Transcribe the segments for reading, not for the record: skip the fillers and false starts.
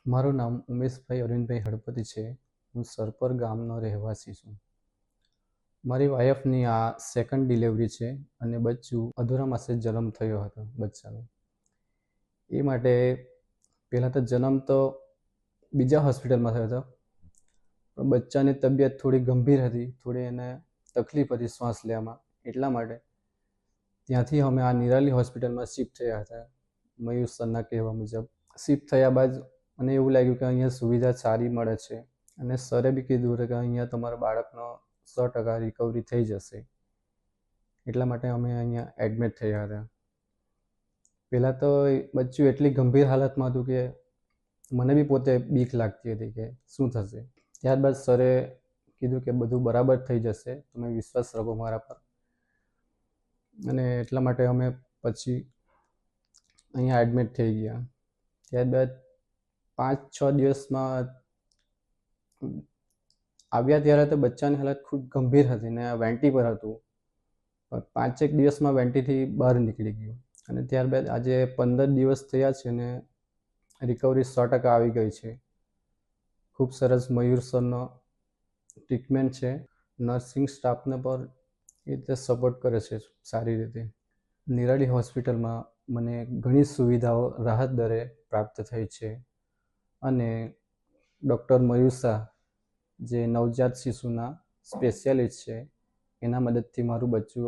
મારું નામ ઉમેશભાઈ અરવિંદભાઈ હળપતિ છે. હું સરપર ગામનો રહેવાસી છું. મારી વાઈફની આ સેકન્ડ ડિલિવરી છે અને બચ્ચું અધૂરા માસે જન્મ થયો હતો બચ્ચાનો. એ માટે પહેલાં તો જન્મ તો બીજા હોસ્પિટલમાં થયો હતો, પણ બચ્ચાની તબિયત થોડી ગંભીર હતી, થોડી એને તકલીફ હતી શ્વાસ લેવામાં. એટલા માટે ત્યાંથી અમે આ નિરાલી હોસ્પિટલમાં શિફ્ટ થયા હતા. મયુર સરના કહેવા મુજબ શિફ્ટ થયા બાદ મને એવું લાગ્યું કે અહીંયા સુવિધા સારી મળે છે અને સરે બી કીધું કે અહીંયા તમારા બાળકનો 100% રિકવરી થઈ જશે. એટલા માટે અમે અહીંયા એડમિટ થયા હતા. પહેલાં તો બચ્ચું એટલી ગંભીર હાલતમાં હતું કે મને બી પોતે બીક લાગતી હતી કે શું થશે. ત્યારબાદ સરે કીધું કે બધું બરાબર થઈ જશે, તમે વિશ્વાસ રાખો મારા પર. અને એટલા માટે અમે પછી અહીંયા એડમિટ થઈ ગયા. ત્યારબાદ 5-6 દિવસમાં આવ્યા ત્યારે તો બચ્ચાની હાલત ખૂબ ગંભીર હતી ને વેન્ટી પર હતું, પણ 5 દિવસમાં વેન્ટીથી બહાર નીકળી ગયું. અને ત્યારબાદ આજે 15 દિવસ થયા છે ને રિકવરી 100% આવી ગઈ છે. ખૂબ સરસ મયુર સરનો ટ્રીટમેન્ટ છે. નર્સિંગ સ્ટાફને પણ એ રીતે સપોર્ટ કરે છે સારી રીતે. નિરાલી હોસ્પિટલમાં મને ઘણી સુવિધાઓ રાહત દરે પ્રાપ્ત થઈ છે અને ડૉક્ટર મયુર શાહ જે નવજાત શિશુના સ્પેશિયાલિસ્ટ છે, એના મદદથી મારું બચ્ચું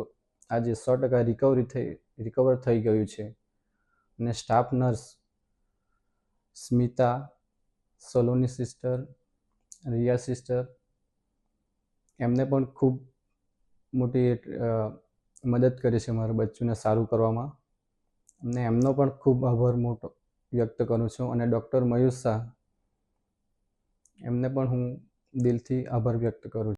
આજે 100% રિકવર થઈ ગયું છે. અને staff nurse Smita, Saloni sister, Riya sister, એમને પણ ખૂબ મોટી મદદ કરી છે મારા બચ્ચુને સારું કરવામાં. અને એમનો પણ ખૂબ આભાર મોટો વ્યક્ત કરું છું. અને ડૉક્ટર મયુર શાહ એમને પણ હું દિલથી આભાર વ્યક્ત કરું છું.